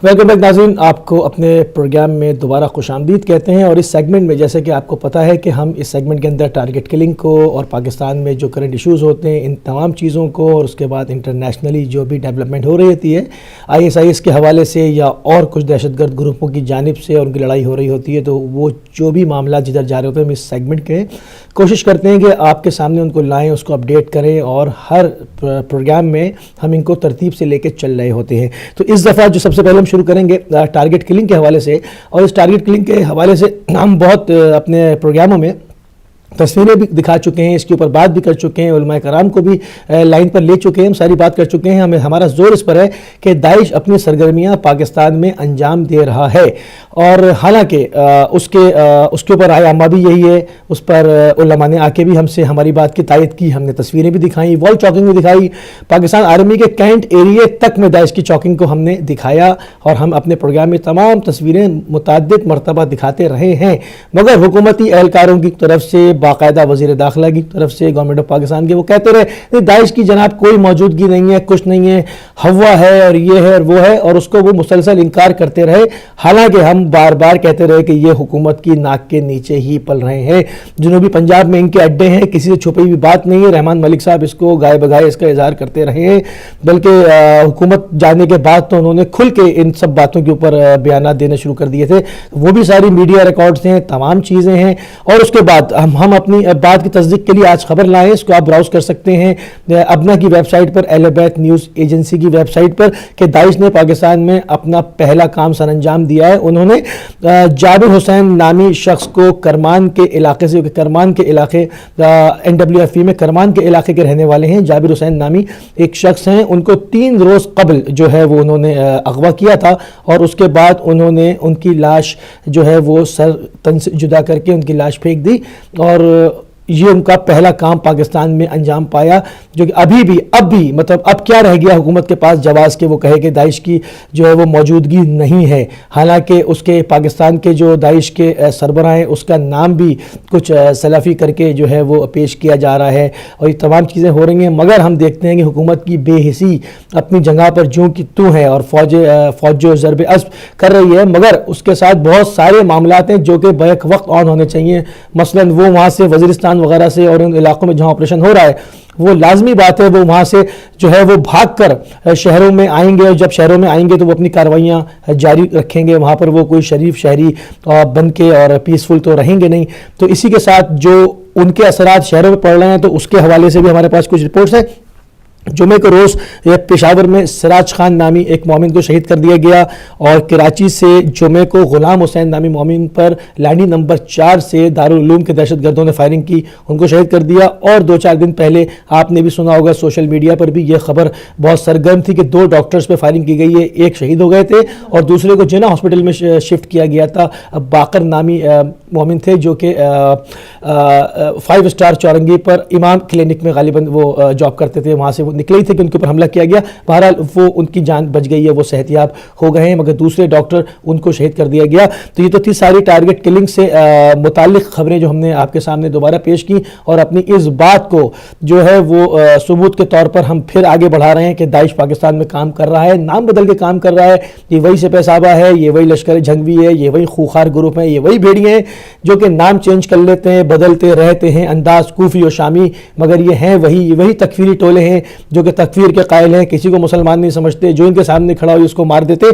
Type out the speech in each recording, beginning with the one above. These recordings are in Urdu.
ویلکم بیک ناظرین، آپ کو اپنے پروگرام میں دوبارہ خوش آمدید کہتے ہیں۔ اور اس سیگمنٹ میں جیسے کہ آپ کو پتہ ہے کہ ہم اس سیگمنٹ کے اندر ٹارگٹ کلنگ کو اور پاکستان میں جو کرنٹ ایشوز ہوتے ہیں ان تمام چیزوں کو، اور اس کے بعد انٹرنیشنلی جو بھی ڈیولپمنٹ ہو رہی ہوتی ہے ISIS کے حوالے سے یا اور کچھ دہشت گرد گروپوں کی جانب سے اور ان کی لڑائی ہو رہی ہوتی ہے، تو وہ جو بھی معاملات جدھر جا رہے ہوتے ہیں ہم اس سیگمنٹ کے کوشش کرتے ہیں کہ آپ کے سامنے ان کو لائیں، اس کو اپڈیٹ کریں، اور ہر پروگرام میں ہم ان کو ترتیب سے لے کے چل رہے ہوتے ہیں۔ تو اس دفعہ جو سب سے پہلے ہم شروع کریں گے ٹارگٹ کلنگ کے حوالے سے، اور اس ٹارگٹ کلنگ کے حوالے سے ہم بہت اپنے پروگراموں میں تصویریں بھی دکھا چکے ہیں، اس کے اوپر بات بھی کر چکے ہیں، علماء کرام کو بھی لائن پر لے چکے ہیں، ہم ساری بات کر چکے ہیں۔ ہمارا زور اس پر ہے کہ داعش اپنی سرگرمیاں پاکستان میں انجام دے رہا ہے، اور حالانکہ اس کے اوپر رائے عامہ بھی یہی ہے، اس پر علماء نے آ کے بھی ہم سے ہماری بات کی تائید کی، ہم نے تصویریں بھی دکھائیں، وال چاکنگ بھی دکھائی، پاکستان آرمی کے کینٹ ایریے تک میں داعش کی چاکنگ کو ہم نے دکھایا، اور ہم اپنے پروگرام میں تمام تصویریں متعدد مرتبہ دکھاتے رہے ہیں، مگر حکومتی اہلکاروں کی طرف سے، باقاعدہ وزیر داخلہ کی طرف سے، گورنمنٹ آف پاکستان کے، وہ کہتے رہے داعش کی جناب کوئی موجودگی نہیں ہے، کچھ نہیں ہے، ہوا ہے اور یہ ہے اور وہ ہے، اور اس کو وہ مسلسل انکار کرتے رہے، حالانکہ ہم بار بار کہتے رہے کہ یہ حکومت کی ناک کے نیچے ہی پل رہے ہیں، جنوبی پنجاب میں ان کے اڈے ہیں، کسی سے چھپی ہوئی بات نہیں ہے۔ رحمان ملک صاحب اس کو گائے بگائے اس کا اظہار کرتے رہے ہیں، بلکہ حکومت جانے کے بعد تو انہوں نے کھل کے ان سب باتوں کے اوپر بیانات دینے شروع کر دیے تھے، وہ بھی ساری میڈیا ریکارڈز ہیں، تمام چیزیں ہیں۔ اور اس کے بعد ہم اپنی بات کی تصدیق کے لیے آج خبر لائیں، اس کو آپ براؤز کر سکتے ہیں ابنا کی ویب سائٹ پر، اہل بیت نیوز ایجنسی کی ویب سائٹ پر، کہ داعش نے پاکستان میں اپنا پہلا کام سر انجام دیا ہے۔ انہوں نے جابر حسین نامی شخص کو کرمان کے علاقے سے، کرمان کے علاقے NWFE میں کرمان کے علاقے کے رہنے والے ہیں، جابر حسین نامی ایک شخص ہیں، ان کو 3 روز قبل جو ہے وہ انہوں نے اغوا کیا تھا، اور اس کے بعد انہوں نے ان کی لاش جو ہے وہ سر تن سے جدا کر کے ان کی لاش پھینک دی، اور یہ ان کا پہلا کام پاکستان میں انجام پایا، جو کہ اب بھی مطلب اب کیا رہ گیا حکومت کے پاس جواز کے وہ کہے کہ داعش کی جو ہے وہ موجودگی نہیں ہے، حالانکہ اس کے پاکستان کے جو داعش کے سربراہ ہیں اس کا نام بھی کچھ سلفی کر کے جو ہے وہ پیش کیا جا رہا ہے، اور یہ تمام چیزیں ہو رہی ہیں، مگر ہم دیکھتے ہیں کہ حکومت کی بے حسی اپنی جگہ پر جوں کی توں ہے، اور فوج جو ضرب عصب کر رہی ہے، مگر اس کے ساتھ بہت سارے معاملات ہیں جو کہ بیک وقت آن ہونے چاہیے۔ مثلا وہ وہاں سے وزیرستان وغیرہ سے اور ان علاقوں میں جہاں آپریشن ہو رہا ہے، وہ لازمی بات ہے وہ وہاں سے جو ہے وہ بھاگ کر شہروں میں آئیں گے، اور جب شہروں میں آئیں گے تو وہ اپنی کارروائیاں جاری رکھیں گے، وہاں پر وہ کوئی شریف شہری بن کے اور پیسفل تو رہیں گے نہیں۔ تو اسی کے ساتھ جو ان کے اثرات شہروں میں پڑ رہے ہیں، تو اس کے حوالے سے بھی ہمارے پاس کچھ رپورٹس ہیں۔ جمعے کو روز پشاور میں سراج خان نامی ایک مومن کو شہید کر دیا گیا، اور کراچی سے جمعے کو غلام حسین نامی مومن پر لینڈی نمبر 4 سے دارالعلوم کے دہشت گردوں نے فائرنگ کی، ان کو شہید کر دیا۔ اور 2-4 دن پہلے آپ نے بھی سنا ہوگا سوشل میڈیا پر بھی یہ خبر بہت سرگرم تھی کہ 2 ڈاکٹرز پہ فائرنگ کی گئی ہے، ایک شہید ہو گئے تھے اور دوسرے کو جناح ہاسپٹل میں شفٹ کیا گیا تھا۔ باقر نامی مومن تھے جو کہ 5 اسٹار چورنگی پر امام کلینک میں غالباً وہ جاب کرتے تھے، وہاں سے نکلے ہی تھے کہ ان کے اوپر حملہ کیا گیا، بہرحال وہ ان کی جان بچ گئی ہے، وہ صحت یاب ہو گئے ہیں، مگر دوسرے ڈاکٹر ان کو شہید کر دیا گیا۔ تو یہ تو تھی ساری ٹارگٹ کلنگ سے متعلق خبریں جو ہم نے آپ کے سامنے دوبارہ پیش کی، اور اپنی اس بات کو جو ہے وہ ثبوت کے طور پر ہم پھر آگے بڑھا رہے ہیں کہ داعش پاکستان میں کام کر رہا ہے، نام بدل کے کام کر رہا ہے، یہ وہی سپہ صحابہ ہے، یہ وہی لشکر جھنگوی ہے، یہ وہی خوخار گروپ ہیں، یہ وہی بھیڑیے ہیں جو کہ نام چینج کر لیتے ہیں، بدلتے رہتے ہیں، انداز کوفی و شامی، مگر یہ ہیں وہی تکفیری ٹولے ہیں جو کہ تکفیر کے قائل ہیں، کسی کو مسلمان نہیں سمجھتے، جو ان کے سامنے کھڑا ہو اس کو مار دیتے۔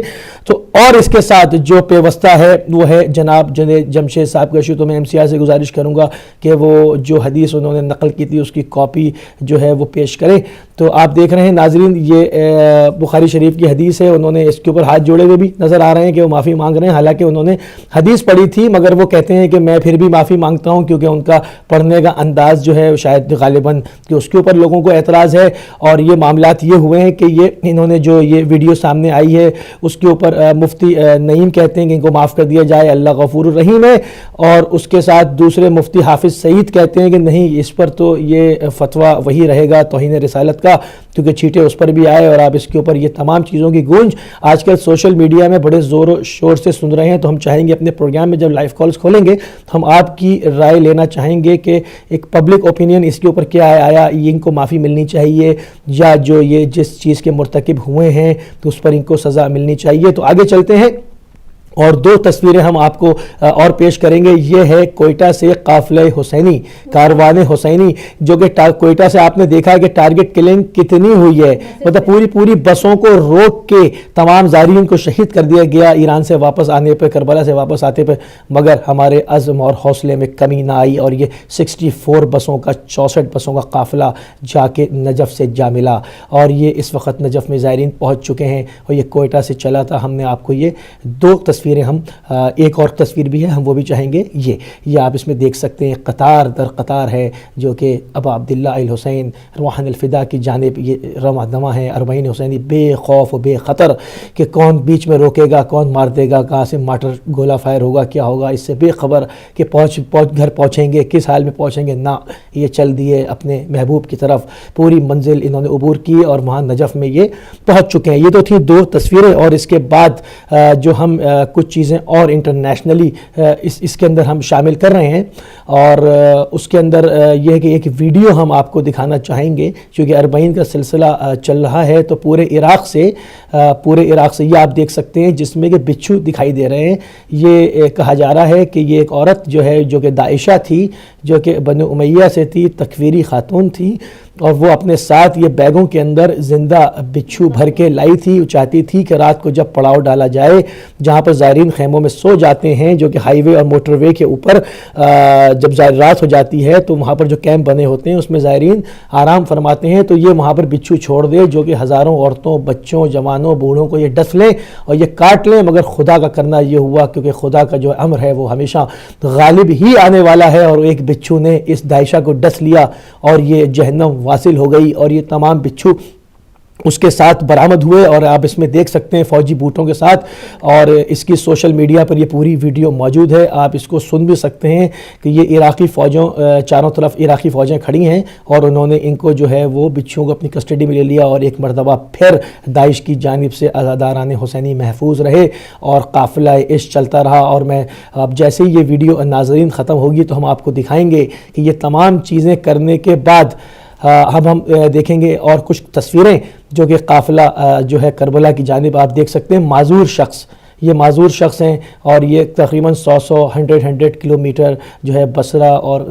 تو اور اس کے ساتھ جو پیوستہ ہے وہ ہے جناب جمشید صاحب کا ایشو۔ تو میں MCR سے گزارش کروں گا کہ وہ جو حدیث انہوں نے نقل کی تھی اس کی کاپی جو ہے وہ پیش کریں۔ تو آپ دیکھ رہے ہیں ناظرین، یہ بخاری شریف کی حدیث ہے، انہوں نے اس کے اوپر ہاتھ جوڑے ہوئے بھی نظر آ رہے ہیں کہ وہ معافی مانگ رہے ہیں، حالانکہ انہوں نے حدیث پڑھی تھی، مگر وہ کہتے ہیں کہ میں پھر بھی معافی مانگتا ہوں کیونکہ ان کا پڑھنے کا انداز جو ہے شاید غالباً کہ اس کے اوپر لوگوں کو اعتراض ہے، اور یہ معاملات یہ ہوئے ہیں کہ انہوں نے جو یہ ویڈیو سامنے آئی ہے اس کے اوپر مفتی نعیم کہتے ہیں کہ ان کو معاف کر دیا جائے، اللہ غفور الرحیم ہے، اور اس کے ساتھ دوسرے مفتی حافظ سعید کہتے ہیں کہ نہیں، اس پر تو یہ فتویٰ وہی رہے گا توہین رسالت کا، کیونکہ چھیٹے اس پر بھی آئے، اور آپ اس کے اوپر یہ تمام چیزوں کی گونج آج کل سوشل میڈیا میں بڑے زور و شور سے سن رہے ہیں۔ تو ہم چاہیں گے اپنے پروگرام میں جب لائیو کالز کھولیں گے ہم آپ کی رائے لینا چاہیں گے کہ ایک پبلک اوپینین اس کے اوپر کیا ہے، آیا ان کو معافی ملنی چاہیے یا جو یہ جس چیز کے مرتکب ہوئے ہیں تو اس پر ان کو سزا ملنی چاہیے۔ تو آگے چلتے ہیں اور دو تصویریں ہم آپ کو اور پیش کریں گے۔ یہ ہے کوئٹہ سے قافلہ حسینی، کاروان حسینی، جو کہ کوئٹہ سے آپ نے دیکھا کہ ٹارگٹ کلنگ کتنی ہوئی ہے، مطلب پوری بسوں کو روک کے تمام زائرین کو شہید کر دیا گیا ایران سے واپس آنے پہ، کربلا سے واپس آتے پہ، مگر ہمارے عزم اور حوصلے میں کمی نہ آئی اور یہ 64 بسوں کا 64 بسوں کا قافلہ جا کے نجف سے جا ملا، اور یہ اس وقت نجف میں زائرین پہنچ چکے ہیں، اور یہ کوئٹہ سے چلا تھا۔ ہم نے آپ کو یہ دو تصویریں ہم ایک اور تصویر بھی ہے، ہم وہ بھی چاہیں گے۔ یہ آپ اس میں دیکھ سکتے ہیں قطار در قطار ہے جو کہ ابا عبداللہ الحسین روحان الفدا کی جانب یہ رواں دواں ہے۔ اربعین حسینی بے خوف و بے خطر کہ کون بیچ میں روکے گا، کون مار دے گا، کہاں سے مارٹر گولہ فائر ہوگا، کیا ہوگا، اس سے بے خبر کہ گھر پہنچیں گے، کس حال میں پہنچیں گے، نہ یہ چل دیے اپنے محبوب کی طرف۔ پوری منزل انہوں نے عبور کی اور وہاں نجف میں یہ پہنچ چکے ہیں۔ یہ تو تھیں دو تصویریں، اور اس کے بعد جو ہم کچھ چیزیں اور انٹرنیشنلی اس کے اندر ہم شامل کر رہے ہیں، اور اس کے اندر یہ ہے کہ ایک ویڈیو ہم آپ کو دکھانا چاہیں گے، چونکہ اربعین کا سلسلہ چل رہا ہے تو پورے عراق سے یہ آپ دیکھ سکتے ہیں جس میں کہ بچھو دکھائی دے رہے ہیں۔ یہ کہا جا رہا ہے کہ یہ ایک عورت جو ہے جو کہ داعشہ تھی، جو کہ بنو امیہ سے تھی، تکفیری خاتون تھی، اور وہ اپنے ساتھ یہ بیگوں کے اندر زندہ بچھو بھر کے لائی تھی۔ وہ چاہتی تھی کہ رات کو جب پڑاؤ ڈالا جائے جہاں پر زائرین خیموں میں سو جاتے ہیں، جو کہ ہائی وے اور موٹر وے کے اوپر جب رات ہو جاتی ہے تو وہاں پر جو کیمپ بنے ہوتے ہیں اس میں زائرین آرام فرماتے ہیں، تو یہ وہاں پر بچھو چھوڑ دے جو کہ ہزاروں عورتوں، بچوں، جوانوں، بوڑھوں کو یہ ڈس لیں اور یہ کاٹ لیں، مگر خدا کا کرنا یہ ہوا کیونکہ خدا کا جو امر ہے وہ ہمیشہ غالب ہی آنے والا ہے، اور ایک بچھو نے اس داعشہ کو ڈس لیا اور یہ جہنم واصل ہو گئی، اور یہ تمام بچھو اس کے ساتھ برآمد ہوئے، اور آپ اس میں دیکھ سکتے ہیں فوجی بوٹوں کے ساتھ، اور اس کی سوشل میڈیا پر یہ پوری ویڈیو موجود ہے، آپ اس کو سن بھی سکتے ہیں کہ یہ عراقی فوجوں چاروں طرف عراقی فوجیں کھڑی ہیں، اور انہوں نے ان کو جو ہے وہ بچھوؤں کو اپنی کسٹڈی میں لے لیا، اور ایک مرتبہ پھر داعش کی جانب سے عزاداران حسینی محفوظ رہے اور قافلہ عشق چلتا رہا۔ اور میں اب جیسے ہی یہ ویڈیو ناظرین ختم ہوگی تو ہم آپ کو دکھائیں گے کہ یہ تمام چیزیں کرنے کے بعد ہم دیکھیں گے اور کچھ تصویریں جو کہ قافلہ جو ہے کربلا کی جانب آپ دیکھ سکتے ہیں۔ معذور شخص، یہ معذور شخص ہیں، اور یہ تقریباً 100 کلومیٹر جو ہے بصرہ اور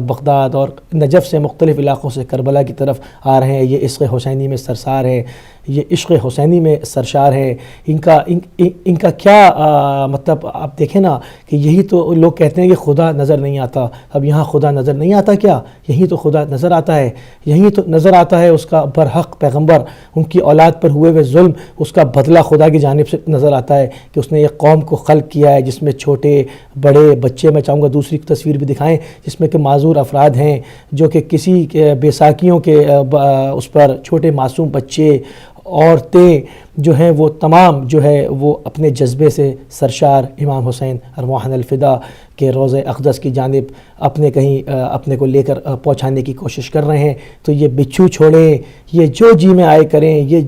بغداد اور نجف سے مختلف علاقوں سے کربلا کی طرف آ رہے ہیں۔ یہ عشق حسینی میں سرشار ہے، یہ عشق حسینی میں سرشار ہے۔ ان کا کیا مطلب آپ دیکھیں نا کہ یہی تو لوگ کہتے ہیں کہ خدا نظر نہیں آتا، اب یہاں خدا نظر نہیں آتا کیا؟ یہی تو خدا نظر آتا ہے، یہی تو نظر آتا ہے اس کا برحق پیغمبر، ان کی اولاد پر ہوئے ظلم، اس کا بدلہ خدا کی جانب سے نظر آتا ہے کہ اس نے ایک قوم کو خلق کیا ہے جس میں چھوٹے بڑے بچے، میں چاہوں گا دوسری تصویر بھی دکھائیں جس میں کہ معذور افراد ہیں جو کہ کسی بیساکھیوں کے اس پر چھوٹے معصوم بچے، عورتیں جو ہیں وہ تمام جو ہے وہ اپنے جذبے سے سرشار امام حسین ارواحنا الفدا کے روضہ اقدس کی جانب اپنے کو لے کر پہنچانے کی کوشش کر رہے ہیں۔ تو یہ بچھو چھوڑیں، یہ جو جی میں آئے کریں، یہ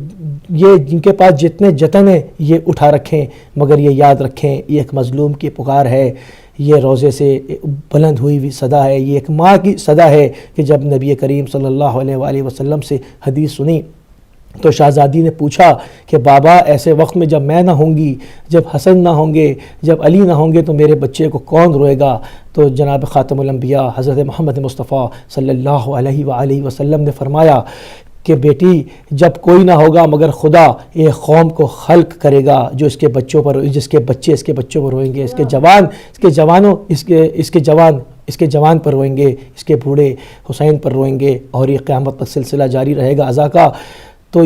جن کے پاس جتنے جتن ہیں یہ اٹھا رکھیں، مگر یہ یاد رکھیں یہ ایک مظلوم کی پکار ہے، یہ روزے سے بلند ہوئی صدا ہے، یہ ایک ماں کی صدا ہے کہ جب نبی کریم صلی اللہ علیہ وآلہ وسلم سے حدیث سنی تو شہزادی نے پوچھا کہ بابا ایسے وقت میں جب میں نہ ہوں گی، جب حسن نہ ہوں گے، جب علی نہ ہوں گے تو میرے بچے کو کون روئے گا؟ تو جناب خاتم الانبیاء حضرت محمد مصطفیٰ صلی اللہ علیہ وآلہ وسلم نے فرمایا کہ بیٹی جب کوئی نہ ہوگا مگر خدا ایک قوم کو خلق کرے گا جو اس کے بچوں پر، جس کے بچے اس کے بچوں پر روئیں گے، اس کے جوان پر روئیں گے، اس کے بوڑھے حسین پر روئیں گے، اور یہ قیامت تک سلسلہ جاری رہے گا عزا کا۔ تو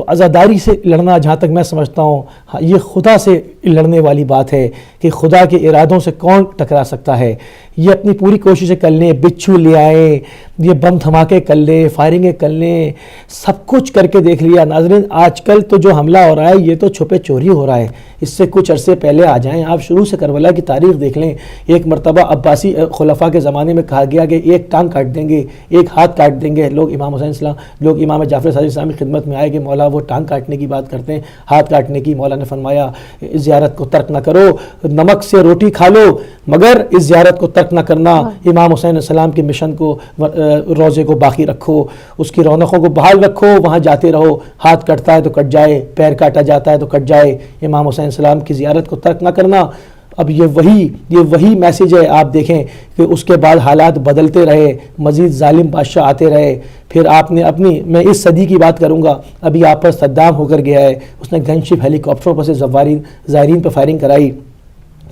عزاداری سے لڑنا جہاں تک میں سمجھتا ہوں یہ خدا سے لڑنے والی بات ہے کہ خدا کے ارادوں سے کون ٹکرا سکتا ہے۔ یہ اپنی پوری کوششیں کر لیں، بچھو لے آئیں، یہ بم دھماکے کر لیں، فائرنگیں کر لیں، سب کچھ کر کے دیکھ لیا۔ ناظرین آج کل تو جو حملہ ہو رہا ہے یہ تو چھپے چوری ہو رہا ہے، اس سے کچھ عرصے پہلے آ جائیں، آپ شروع سے کربلا کی تاریخ دیکھ لیں۔ ایک مرتبہ عباسی خلفاء کے زمانے میں کہا گیا کہ ایک ٹانگ کاٹ دیں گے، ایک ہاتھ کاٹ دیں گے، لوگ امام حسین السلام، لوگ امام جعفر صادق السلام کی خدمت میں آئے کہ مولا طرح وہ ٹانگ کاٹنے کی بات کرتے ہیں، ہاتھ کاٹنے کی، مولا نے فرمایا زیارت کو ترک نہ کرو، نمک سے روٹی کھا لو مگر اس زیارت کو ترک نہ کرنا، امام حسین علیہ السلام کے مشن کو، روزے کو باقی رکھو، اس کی رونقوں کو بحال رکھو، وہاں جاتے رہو، ہاتھ کٹتا ہے تو کٹ جائے، پیر کاٹا جاتا ہے تو کٹ جائے، امام حسین علیہ السلام کی زیارت کو ترک نہ کرنا۔ اب یہ وہی میسیج ہے، آپ دیکھیں کہ اس کے بعد حالات بدلتے رہے، مزید ظالم بادشاہ آتے رہے، پھر آپ نے میں اس صدی کی بات کروں گا، ابھی آپ پر صدام ہو کر گیا ہے، اس نے گن شپ ہیلی کاپٹروں پر سے زائرین پہ فائرنگ کرائی،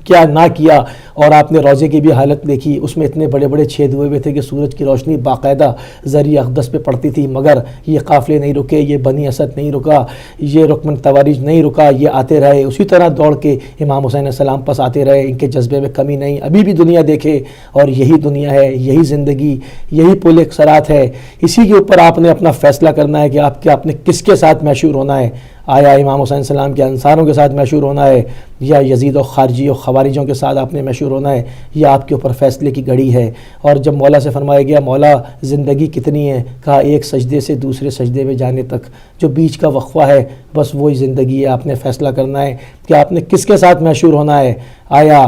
کیا نہ کیا، اور آپ نے روزے کی بھی حالت دیکھی، اس میں اتنے بڑے بڑے چھید ہوئے تھے کہ سورج کی روشنی باقاعدہ ذریع اقدس پہ پڑتی تھی، مگر یہ قافلے نہیں رکے، یہ بنی اسد نہیں رکا، یہ رکن تواریج نہیں رکا، یہ آتے رہے، اسی طرح دوڑ کے امام حسین علیہ السلام پاس آتے رہے، ان کے جذبے میں کمی نہیں، ابھی بھی دنیا دیکھے، اور یہی دنیا ہے، یہی زندگی، یہی پل اکثرات ہے، اسی کے اوپر آپ نے اپنا فیصلہ کرنا ہے کہ آپ نے کس کے ساتھ مشہور ہونا ہے، آیا امام حسین السلام کے انصاروں کے ساتھ مشہور ہونا ہے، یا یزید و خارجی و خوارجوں کے ساتھ آپ نے مشہور ہونا ہے، یہ آپ کے اوپر فیصلے کی گھڑی ہے۔ اور جب مولا سے فرمایا گیا مولا زندگی کتنی ہے، کہا ایک سجدے سے دوسرے سجدے میں جانے تک جو بیچ کا وقفہ ہے بس وہی زندگی ہے، آپ نے فیصلہ کرنا ہے کہ آپ نے کس کے ساتھ مشہور ہونا ہے، آیا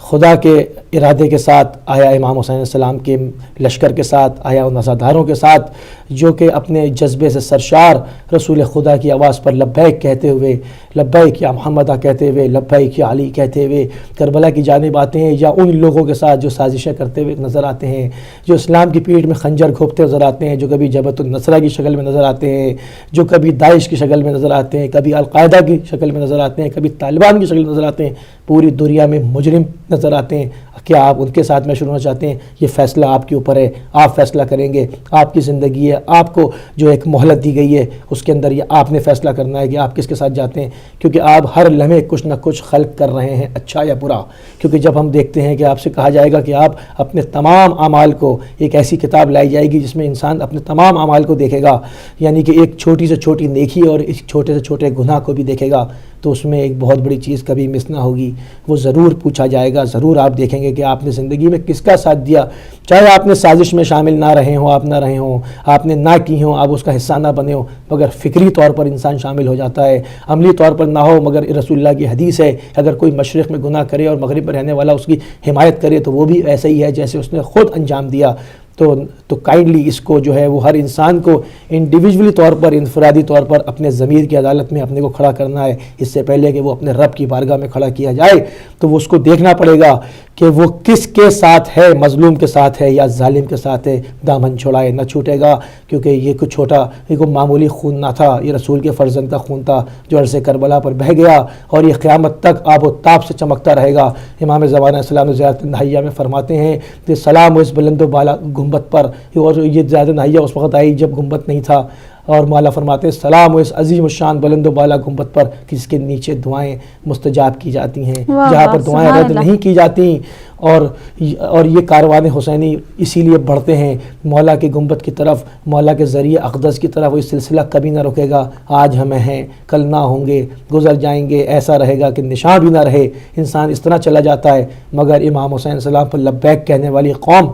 خدا کے ارادے کے ساتھ، آیا امام حسین علیہ السلام کے لشکر کے ساتھ، آیا ان عزاداروں کے ساتھ جو کہ اپنے جذبے سے سرشار رسول خدا کی آواز پر لبیک کہتے ہوئے، لبیک یا محمدہ کہتے ہوئے، لبیک یا علی کہتے ہوئے کربلا کی جانب آتے ہیں، یا ان لوگوں کے ساتھ جو سازشیں کرتے ہوئے نظر آتے ہیں، جو اسلام کی پیٹھ میں خنجر گھونپتے نظر آتے ہیں، جو کبھی جبہۃ النصرہ کی شکل میں نظر آتے ہیں، جو کبھی داعش کی شکل میں نظر آتے ہیں، کبھی القاعدہ کی شکل میں نظر آتے ہیں، کبھی طالبان کی شکل میں نظر آتے ہیں، پوری دنیا میں مجرم نظر آتے ہیں، کیا آپ ان کے ساتھ مشہور ہونا چاہتے ہیں؟ یہ فیصلہ آپ کے اوپر ہے، آپ فیصلہ کریں گے، آپ کی زندگی ہے، آپ کو جو ایک مہلت دی گئی ہے اس کے اندر یہ آپ نے فیصلہ کرنا ہے کہ آپ کس کے ساتھ جاتے ہیں، کیونکہ آپ ہر لمحے کچھ نہ کچھ خلق کر رہے ہیں، اچھا یا برا، کیونکہ جب ہم دیکھتے ہیں کہ آپ سے کہا جائے گا کہ آپ اپنے تمام اعمال کو، ایک ایسی کتاب لائی جائے گی جس میں انسان اپنے تمام اعمال کو دیکھے گا، یعنی کہ ایک چھوٹی سے چھوٹی نیکی اور ایک چھوٹے سے چھوٹے گناہ کو بھی دیکھے گا، تو اس میں ایک بہت بڑی چیز کبھی مس نہ ہوگی، وہ ضرور پوچھا جائے گا، ضرور آپ دیکھیں گے کہ آپ نے زندگی میں کس کا ساتھ دیا، چاہے آپ نے سازش میں شامل نہ رہے ہوں، آپ نہ رہے ہوں، آپ نے نہ کی ہوں، آپ اس کا حصہ نہ بنے ہوں، مگر فکری طور پر انسان شامل ہو جاتا ہے، عملی طور پر نہ ہو، مگر رسول اللہ کی حدیث ہے اگر کوئی مشرق میں گناہ کرے اور مغرب میں رہنے والا اس کی حمایت کرے تو وہ بھی ایسا ہی ہے جیسے اس نے خود انجام دیا۔ تو کائنڈلی اس کو جو ہے وہ ہر انسان کو انڈیویجولی طور پر، انفرادی طور پر اپنے ضمیر کی عدالت میں اپنے کو کھڑا کرنا ہے، اس سے پہلے کہ وہ اپنے رب کی بارگاہ میں کھڑا کیا جائے تو وہ اس کو دیکھنا پڑے گا کہ وہ کس کے ساتھ ہے، مظلوم کے ساتھ ہے یا ظالم کے ساتھ ہے، دامن چھڑائے نہ چھوٹے گا، کیونکہ یہ کچھ چھوٹا، یہ کوئی معمولی خون نہ تھا، یہ رسول کے فرزند کا خون تھا جو عرص کربلا پر بہہ گیا اور یہ قیامت تک آب و تاب سے چمکتا رہے گا۔ امام زمانہ السلام زیارت نہیہ میں فرماتے ہیں کہ سلام اس بلند و بالا گنبد پر، اور یہ زیارت نہیہ اس وقت آئی جب گنبد نہیں تھا، اور مولا فرماتے ہیں سلام اس عظیم الشان بلند و بالا گنبد پر جس کے نیچے دعائیں مستجاب کی جاتی ہیں، جہاں پر دعائیں رد نہیں کی جاتی، اور یہ کاروان حسینی اسی لیے بڑھتے ہیں مولا کے گنبد کی طرف، مولا کے ذریعے اقدس کی طرف، وہ سلسلہ کبھی نہ رکے گا، آج ہمیں ہیں کل نہ ہوں گے، گزر جائیں گے، ایسا رہے گا کہ نشان بھی نہ رہے، انسان اس طرح چلا جاتا ہے، مگر امام حسین علیہ السلام پر لبیک کہنے والی قوم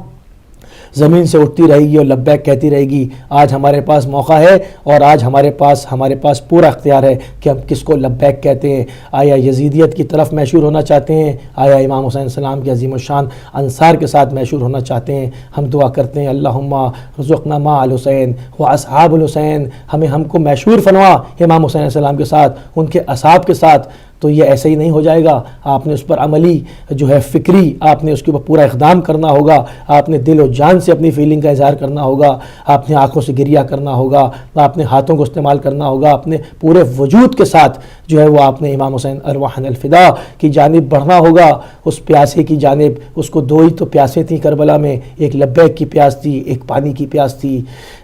زمین سے اٹھتی رہے گی اور لبیک کہتی رہے گی۔ آج ہمارے پاس موقع ہے اور آج ہمارے پاس پورا اختیار ہے کہ ہم کس کو لبیک کہتے ہیں، آیا یزیدیت کی طرف مشہور ہونا چاہتے ہیں، آیا امام حسین السلام کے عظیم الشان انصار کے ساتھ مشہور ہونا چاہتے ہیں۔ ہم دعا کرتے ہیں اللہم رزقنا مع الحسین و اصحاب الحسین، ہم کو مشہور فرما امام حسین علیہ السلام کے ساتھ، ان کے اصحاب کے ساتھ۔ تو یہ ایسے ہی نہیں ہو جائے گا، آپ نے اس پر عملی جو ہے فکری، آپ نے اس کے اوپر پورا اقدام کرنا ہوگا، آپ نے دل و جان سے اپنی فیلنگ کا اظہار کرنا ہوگا، آپ نے آنکھوں سے گریہ کرنا ہوگا، آپ نے ہاتھوں کو استعمال کرنا ہوگا، اپنے پورے وجود کے ساتھ جو ہے وہ آپ نے امام حسین ارواحنا الفدا کی جانب بڑھنا ہوگا، اس پیاسے کی جانب۔ اس کو دو ہی تو پیاسیں تھیں کربلا میں، ایک لبیک کی پیاس تھی، ایک پانی کی پیاس تھی۔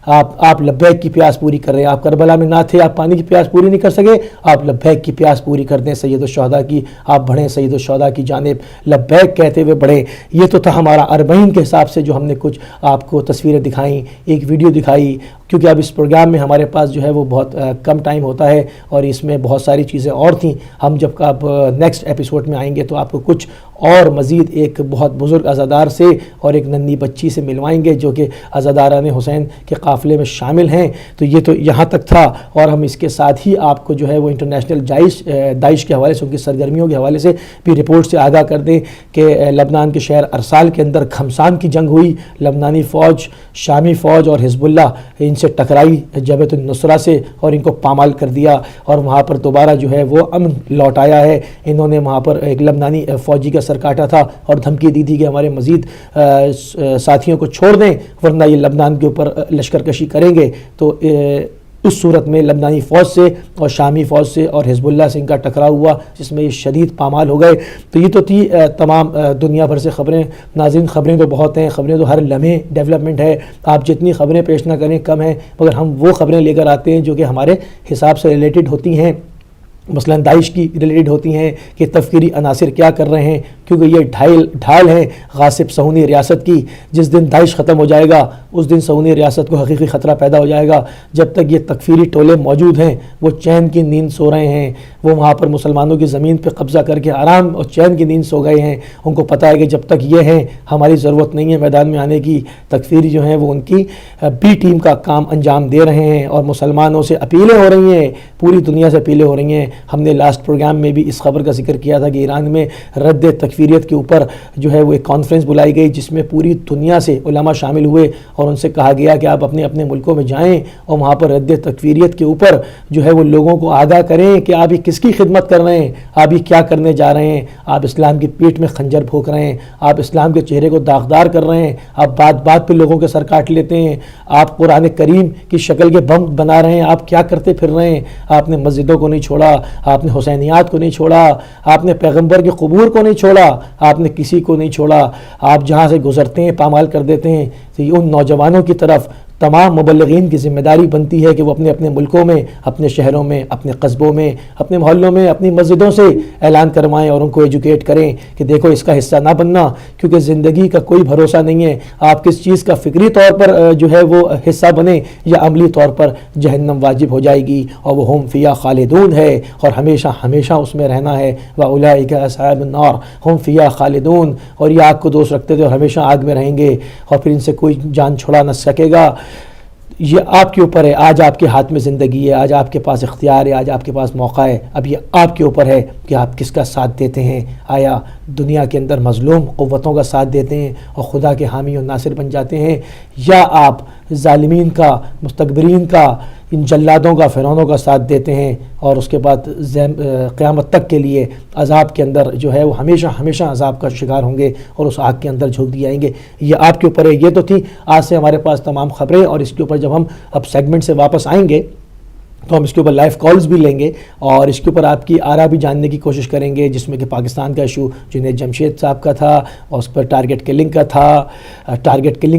آپ لبیک کی پیاس پوری کر رہے ہیں، آپ کربلا میں نہ تھے، آپ پانی کی پیاس پوری نہیں کر سکے، آپ لبیک کی پیاس پوری کر دیں، سید الشہداء کی آپ بڑھیں، سید الشہداء کی جانب لبیک کہتے ہوئے بڑھیں۔ یہ تو تھا ہمارا اربعین کے حساب سے جو ہم نے کچھ آپ کو تصویریں دکھائیں، ایک ویڈیو دکھائی، کیونکہ اب اس پروگرام میں ہمارے پاس جو ہے وہ بہت کم ٹائم ہوتا ہے اور اس میں بہت ساری چیزیں اور تھیں. ہم جب آپ نیکسٹ ایپیسوڈ میں آئیں گے تو آپ کو کچھ اور مزید ایک بہت بزرگ عزادار سے اور ایک ننھی بچی سے ملوائیں گے جو کہ عزاداران حسین کے قافلے میں شامل ہیں. تو یہ تو یہاں تک تھا، اور ہم اس کے ساتھ ہی آپ کو جو ہے وہ انٹرنیشنل داعش کے حوالے سے، ان کی سرگرمیوں کے حوالے سے بھی رپورٹ سے آگاہ کر دیں کہ لبنان کے شہر ارسال کے اندر گھمسان کی جنگ ہوئی. لبنانی فوج، شامی فوج اور حزب اللہ ان سے ٹکرائی جبہت النصرہ سے اور ان کو پامال کر دیا، اور وہاں پر دوبارہ جو ہے وہ امن لوٹ آیا ہے. انہوں نے وہاں پر ایک لبنانی فوجی کا سر کاٹا تھا اور دھمکی دی تھی کہ ہمارے مزید ساتھیوں کو چھوڑ دیں ورنہ یہ لبنان کے اوپر لشکر کشی کریں گے. تو اس صورت میں لبنانی فوج سے اور شامی فوج سے اور حزب اللہ سے ان کا ٹکراؤ ہوا جس میں یہ شدید پامال ہو گئے. تو یہ تو تھی تمام دنیا بھر سے خبریں. ناظرین خبریں تو بہت ہیں، خبریں تو ہر لمحے ڈیولپمنٹ ہے، آپ جتنی خبریں پیش نہ کریں کم ہیں، مگر ہم وہ خبریں لے کر آتے ہیں جو کہ ہمارے حساب سے ریلیٹڈ ہوتی ہیں، مثلا داعش کی ریلیٹڈ ہوتی ہیں کہ تفکیری عناصر کیا کر رہے ہیں، کیونکہ یہ ڈھال ہے غاصب صہیونی ریاست کی. جس دن داعش ختم ہو جائے گا اس دن صہیونی ریاست کو حقیقی خطرہ پیدا ہو جائے گا. جب تک یہ تکفیری ٹولے موجود ہیں وہ چین کی نیند سو رہے ہیں، وہ وہاں پر مسلمانوں کی زمین پہ قبضہ کر کے آرام اور چین کی نیند سو گئے ہیں. ان کو پتہ ہے کہ جب تک یہ ہیں ہماری ضرورت نہیں ہے میدان میں آنے کی. تکفیری جو ہیں وہ ان کی بی ٹیم کا کام انجام دے رہے ہیں اور مسلمانوں سے اپیلیں ہو رہی ہیں، پوری دنیا سے اپیلیں ہو رہی ہیں. ہم نے لاسٹ پروگرام میں بھی اس خبر کا ذکر کیا تھا کہ ایران میں رد تکفیریت کے اوپر جو ہے وہ ایک کانفرنس بلائی گئی جس میں پوری دنیا سے علماء شامل ہوئے اور ان سے کہا گیا کہ آپ اپنے اپنے ملکوں میں جائیں اور وہاں پر رد تکفیریت کے اوپر جو ہے وہ لوگوں کو آگاہ کریں کہ آپ یہ کس کی خدمت کر رہے ہیں، آپ یہ کیا کرنے جا رہے ہیں. آپ اسلام کی پیٹھ میں خنجر پھونک رہے ہیں، آپ اسلام کے چہرے کو داغدار کر رہے ہیں، آپ بات بات پہ لوگوں کے سر کاٹ لیتے ہیں، آپ قرآن کریم کی شکل کے بم بنا رہے ہیں، آپ کیا کرتے پھر رہے ہیں. آپ نے مسجدوں کو نہیں چھوڑا، آپ نے حسینیات کو نہیں چھوڑا، آپ نے پیغمبر کے قبور کو نہیں چھوڑا، آپ نے کسی کو نہیں چھوڑا. آپ جہاں سے گزرتے ہیں پامال کر دیتے ہیں. تو یہ ان نوجوانوں کی طرف تمام مبلغین کی ذمہ داری بنتی ہے کہ وہ اپنے اپنے ملکوں میں، اپنے شہروں میں، اپنے قصبوں میں، اپنے محلوں میں، اپنی مسجدوں سے اعلان کروائیں اور ان کو ایجوکیٹ کریں کہ دیکھو اس کا حصہ نہ بننا، کیونکہ زندگی کا کوئی بھروسہ نہیں ہے. آپ کس چیز کا فکری طور پر جو ہے وہ حصہ بنے یا عملی طور پر جہنم واجب ہو جائے گی اور وہ ہم فیہا خالدون ہے اور ہمیشہ ہمیشہ اس میں رہنا ہے. وَأُولَٰئِكَ أَصْحَابُ النَّارِ هُمْ فِيهَا خَالِدُونَ. اور یہ آگ کو دوست رکھتے تھے اور ہمیشہ آگ میں رہیں گے اور پھر ان سے کوئی جان چھڑا نہ سکے گا. یہ آپ کے اوپر ہے. آج آپ کے ہاتھ میں زندگی ہے، آج آپ کے پاس اختیار ہے، آج آپ کے پاس موقع ہے. اب یہ آپ کے اوپر ہے کہ آپ کس کا ساتھ دیتے ہیں. آیا دنیا کے اندر مظلوم قوتوں کا ساتھ دیتے ہیں اور خدا کے حامی اور ناصر بن جاتے ہیں، یا آپ ظالمین کا، مستکبرین کا، ان جلادوں کا، فرعونوں کا ساتھ دیتے ہیں اور اس کے بعد قیامت تک کے لیے عذاب کے اندر جو ہے وہ ہمیشہ ہمیشہ عذاب کا شکار ہوں گے اور اس آگ کے اندر جھونک دیے جائیں گے. یہ آپ کے اوپر ہے. یہ تو تھی آج سے ہمارے پاس تمام خبریں، اور اس کے اوپر جب ہم اب سیگمنٹ سے واپس آئیں گے تو ہم اس کے اوپر لائیو کالز بھی لیں گے اور اس کے اوپر آپ کی آرا بھی جاننے کی کوشش کریں گے، جس میں کہ پاکستان کا ایشو جنید جمشید صاحب کا تھا اور اس پر ٹارگٹ کلنگ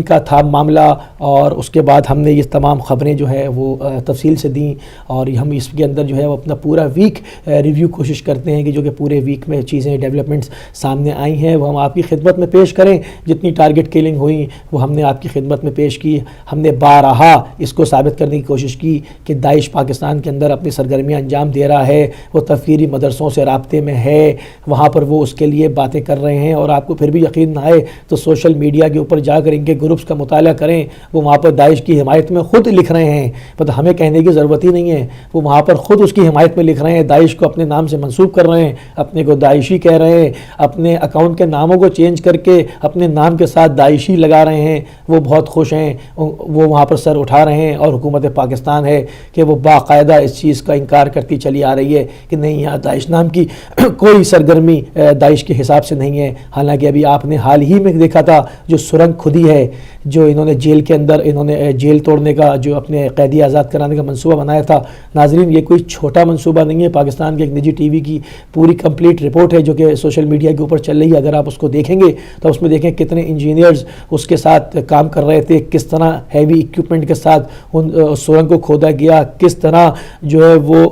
کا تھا معاملہ، اور اس کے بعد ہم نے یہ تمام خبریں جو ہے وہ تفصیل سے دیں اور ہم اس کے اندر جو ہے وہ اپنا پورا ویک ریویو کوشش کرتے ہیں کہ جو کہ پورے ویک میں چیزیں ڈیولپمنٹس سامنے آئی ہیں وہ ہم آپ کی خدمت میں پیش کریں. جتنی ٹارگٹ کلنگ ہوئی وہ ہم نے آپ کی خدمت میں پیش کی. ہم نے بارہا اس کو ثابت کرنے کی کوشش کی کہ داعش پاکستان کے اندر اپنی سرگرمیاں انجام دے رہا ہے، وہ تفکیری مدرسوں سے رابطے میں ہے، وہاں پر وہ اس کے لیے باتیں کر رہے ہیں. اور آپ کو پھر بھی یقین نہ آئے تو سوشل میڈیا کے اوپر جا کر ان کے گروپس کا مطالعہ کریں، وہ وہاں پر داعش کی حمایت میں خود لکھ رہے ہیں. مطلب ہمیں کہنے کی ضرورت ہی نہیں ہے، وہ وہاں پر خود اس کی حمایت میں لکھ رہے ہیں، داعش کو اپنے نام سے منسوب کر رہے ہیں، اپنے کو داعشی کہہ رہے ہیں، اپنے اکاؤنٹ کے ناموں کو چینج کر کے اپنے نام کے ساتھ داعشی لگا رہے ہیں. وہ بہت خوش ہیں، وہ وہاں پر سر اٹھا رہے ہیں اور حکومت پاکستان ہے کہ وہ باقاعدہ اس چیز کا انکار کرتی چلی آ رہی ہے کہ نہیں یہاں داعش نام کی کوئی سرگرمی داعش کے حساب سے نہیں ہے. حالانکہ ابھی آپ نے حال ہی میں دیکھا تھا جو سرنگ کھدی ہے، جو انہوں نے جیل کے اندر جیل توڑنے کا، جو اپنے قیدی آزاد کرانے کا منصوبہ بنایا تھا. ناظرین یہ کوئی چھوٹا منصوبہ نہیں ہے. پاکستان کے ایک نجی ٹی وی کی پوری کمپلیٹ رپورٹ ہے جو کہ سوشل میڈیا کے اوپر چل رہی ہے. اگر آپ اس کو دیکھیں گے تو اس میں دیکھیں کتنے انجینئرز اس کے ساتھ کام کر رہے تھے، کس طرح ہیوی ایکوپمنٹ کے ساتھ ان سرنگ کو کھودا گیا، کس طرح جو ہے وہ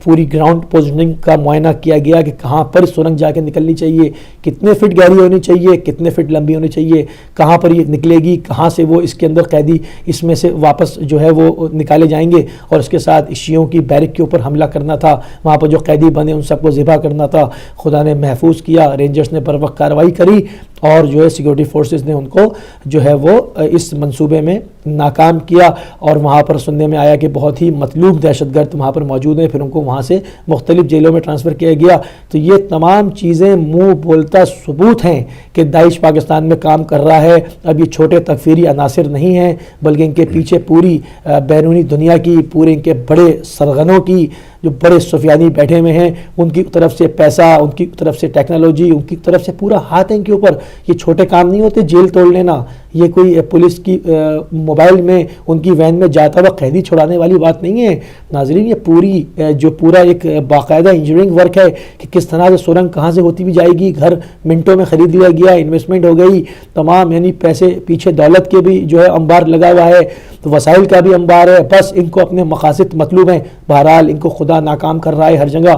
پوری گراؤنڈ پوزیشننگ کا معائنہ کیا گیا کہ کہاں پر سرنگ جا کے نکلنی چاہیے، کتنے فٹ گہری ہونی چاہیے، کتنے فٹ لمبی ہونی چاہیے، کہاں پر یہ نکلے گی، کہاں سے وہ اس کے اندر قیدی اس میں سے واپس جو ہے وہ نکالے جائیں گے، اور اس کے ساتھ شیعوں کی بیرک کے اوپر حملہ کرنا تھا، وہاں پر جو قیدی بنے ان سب کو ذبح کرنا تھا۔ خدا نے محفوظ کیا، رینجرز نے بر وقت کارروائی کری، اور جو ہے سیکورٹی فورسز نے ان کو جو ہے وہ اس منصوبے میں ناکام کیا، اور وہاں پر سننے میں آیا کہ بہت ہی مطلوب دہشت گرد وہاں پر موجود ہیں، پھر ان کو وہاں سے مختلف جیلوں میں ٹرانسفر کیا گیا۔ تو یہ تمام چیزیں منہ بولتا ثبوت ہیں کہ داعش پاکستان میں کام کر رہا ہے۔ اب یہ چھوٹے تکفیری عناصر نہیں ہیں، بلکہ ان کے پیچھے پوری بیرونی دنیا کی، پورے ان کے بڑے سرغنوں کی، جو بڑے سفیانی بیٹھے ہوئے ہیں، ان کی طرف سے پیسہ، ان کی طرف سے ٹیکنالوجی، ان کی طرف سے پورا ہاتھ ہے ان کے اوپر۔ یہ چھوٹے کام نہیں ہوتے جیل توڑ لینا، یہ کوئی پولیس کی موبائل میں ان کی وین میں جاتا ہوا قیدی چھڑانے والی بات نہیں ہے ناظرین۔ یہ پورا ایک باقاعدہ انجینئرنگ ورک ہے کہ کس طرح سے سرنگ کہاں سے ہوتی بھی جائے گی، گھر منٹوں میں خرید لیا گیا، انویسٹمنٹ ہو گئی تمام، یعنی پیسے پیچھے دولت کے بھی جو ہے انبار لگا ہوا ہے، تو وسائل کا بھی انبار ہے، بس ان کو اپنے مقاصد مطلوب ہیں۔ بہرحال ان کو خدا ناکام کر رہا ہے ہر جگہ،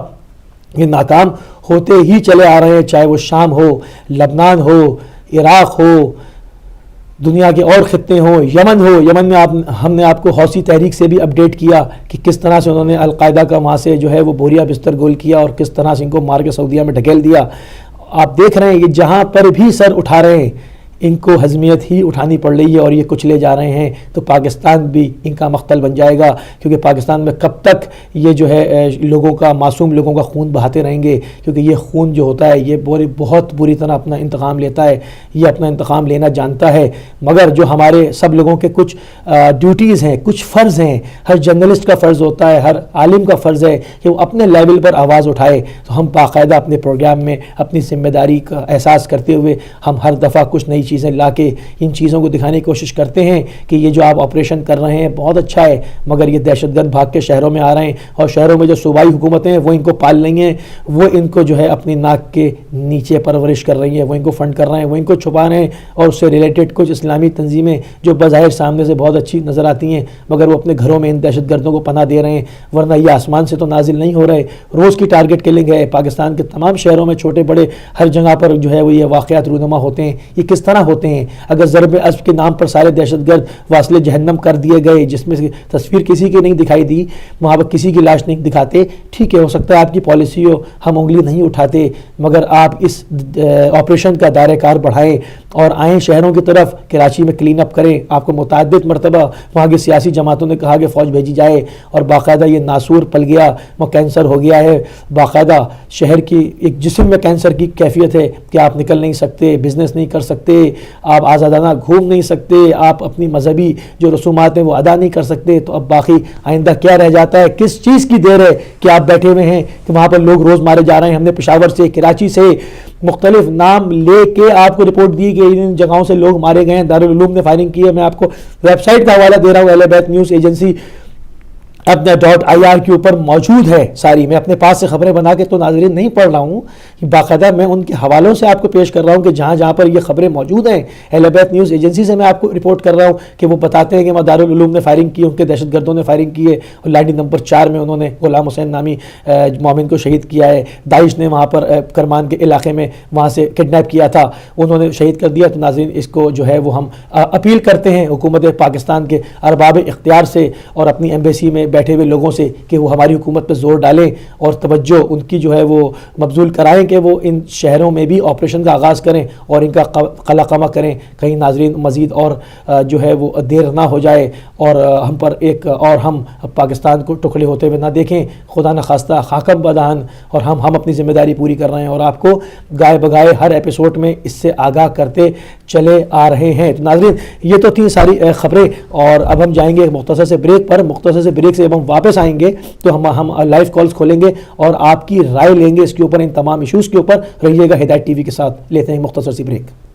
یہ ناکام ہوتے ہی چلے آ رہے ہیں، چاہے وہ شام ہو، لبنان ہو، عراق ہو، دنیا کے اور خطے ہوں، یمن ہو۔ یمن میں ہم نے آپ کو حوثی تحریک سے بھی اپڈیٹ کیا کہ کس طرح سے انہوں نے القاعدہ کا وہاں سے جو ہے وہ بوریا بستر گول کیا، اور کس طرح سے ان کو مار کے سعودیہ میں ڈھکیل دیا۔ آپ دیکھ رہے ہیں یہ جہاں پر بھی سر اٹھا رہے ہیں ان کو ہضمیت ہی اٹھانی پڑ رہی ہے، اور یہ کچھ لے جا رہے ہیں، تو پاکستان بھی ان کا مقتل بن جائے گا، کیونکہ پاکستان میں کب تک یہ جو ہے لوگوں کا، معصوم لوگوں کا خون بہاتے رہیں گے، کیونکہ یہ خون جو ہوتا ہے یہ بہت بری طرح اپنا انتقام لیتا ہے، یہ اپنا انتقام لینا جانتا ہے۔ مگر جو ہمارے سب لوگوں کے کچھ ڈیوٹیز ہیں، کچھ فرض ہیں، ہر جرنلسٹ کا فرض ہوتا ہے، ہر عالم کا فرض ہے کہ وہ اپنے لیول پر آواز اٹھائے، تو ہم باقاعدہ اپنے پروگرام میں اپنی ذمہ داری کا احساس کرتے ہوئے ہم ہر دفعہ کچھ نئی چیزیں لا کے ان چیزوں کو دکھانے کی کوشش کرتے ہیں کہ یہ جو آپ آپریشن کر رہے ہیں بہت اچھا ہے، مگر یہ دہشت گرد بھاگ کے شہروں میں آ رہے ہیں، اور شہروں میں جو صوبائی حکومتیں ہیں وہ ان کو پال رہی ہیں، وہ ان کو جو ہے اپنی ناک کے نیچے پرورش کر رہی ہیں، وہ ان کو فنڈ کر رہے ہیں، وہ ان کو چھپا رہے ہیں، اور اس سے ریلیٹڈ کچھ اسلامی تنظیمیں جو بظاہر سامنے سے بہت اچھی نظر آتی ہیں، مگر وہ اپنے گھروں میں ان دہشت گردوں کو پناہ دے رہے ہیں، ورنہ یہ آسمان سے تو نازل نہیں ہو رہے۔ روز کی ٹارگٹ کلنگ ہے، پاکستان کے تمام شہروں میں چھوٹے بڑے ہر جگہ پر جو ہے وہ یہ واقعات رونما ہوتے ہیں۔ یہ کس طرح ہوتے ہیں؟ اگر ضرب عصب کے نام پر سارے دہشت گرد واصل جہنم کر دیے گئے، جس میں سے تصویر کسی کی نہیں دکھائی دی، وہاں پر کسی کی لاش نہیں دکھاتے، ٹھیک ہے، ہو سکتا ہے آپ کی پالیسی ہو، ہم انگلی نہیں اٹھاتے، مگر آپ اس آپریشن کا دائرہ کار بڑھائیں اور آئیں شہروں کی طرف، کراچی میں کلین اپ کریں۔ آپ کو متعدد مرتبہ وہاں کی سیاسی جماعتوں نے کہا کہ فوج بھیجی جائے، اور باقاعدہ یہ ناسور پل گیا، وہ کینسر ہو گیا ہے، باقاعدہ شہر کی ایک جسم میں کینسر کی کیفیت ہے کہ آپ نکل نہیں سکتے، بزنس نہیں کر سکتے، آپ آزادانہ گھوم نہیں سکتے، آپ اپنی مذہبی جو رسومات ہیں وہ ادا نہیں کر سکتے۔ تو اب باقی آئندہ کیا رہ جاتا ہے؟ کس چیز کی دیر ہے کہ آپ بیٹھے ہوئے ہیں کہ وہاں پر لوگ روز مارے جا رہے ہیں؟ ہم نے پشاور سے، کراچی سے مختلف نام لے کے آپ کو رپورٹ دی کہ ان جگہوں سے لوگ مارے گئے ہیں، دارالعلوم نے فائرنگ کی ہے۔ میں آپ کو ویب سائٹ کا حوالہ دے رہا ہوں، اہل بیت نیوز ایجنسی اپنا .ir کے اوپر موجود ہے ساری، میں اپنے پاس سے خبریں بنا کے تو ناظرین نہیں پڑھ رہا ہوں، باقاعدہ میں ان کے حوالوں سے آپ کو پیش کر رہا ہوں کہ جہاں جہاں پر یہ خبریں موجود ہیں، اہل بیت نیوز ایجنسی سے میں آپ کو رپورٹ کر رہا ہوں کہ وہ بتاتے ہیں کہ دارالعلوم نے فائرنگ کی، ان کے دہشت گردوں نے فائرنگ کی ہے، اور لائن نمبر 4 میں انہوں نے غلام حسین نامی مومن کو شہید کیا ہے، داعش نے وہاں پر کرمان کے علاقے میں وہاں سے کڈنیپ کیا تھا، انہوں نے شہید کر دیا۔ تو ناظرین اس کو جو ہے وہ ہم اپیل کرتے ہیں حکومت پاکستان کے ارباب اختیار سے اور اپنی ایمبیسی میں بیٹھے ہوئے لوگوں سے کہ وہ ہماری حکومت پہ زور ڈالیں اور توجہ ان کی جو ہے وہ مبذول کرائیں کہ وہ ان شہروں میں بھی آپریشن کا آغاز کریں اور ان کا قلع قمع کریں، کہیں ناظرین مزید اور جو ہے وہ دیر نہ ہو جائے اور ہم پر ایک اور ہم پاکستان کو ٹکڑے ہوتے ہوئے نہ دیکھیں، خدا نخواستہ خاکم بدہن، اور ہم اپنی ذمہ داری پوری کر رہے ہیں اور آپ کو گائے بگائے ہر ایپیسوڈ میں اس سے آگاہ کرتے چلے آ رہے ہیں۔ تو ناظرین یہ تو تھی ساری خبریں، اور اب ہم جائیں گے مختصر سے بریک پر۔ مختصر سے بریک سے جب ہم واپس آئیں گے تو ہم لائیو کالز کھولیں گے اور آپ کی رائے لیں گے اس کے اوپر، ان تمام ایشوز کے اوپر۔ رہیے گا ہدایت ٹی وی کے ساتھ، لیتے ہیں مختصر سی بریک۔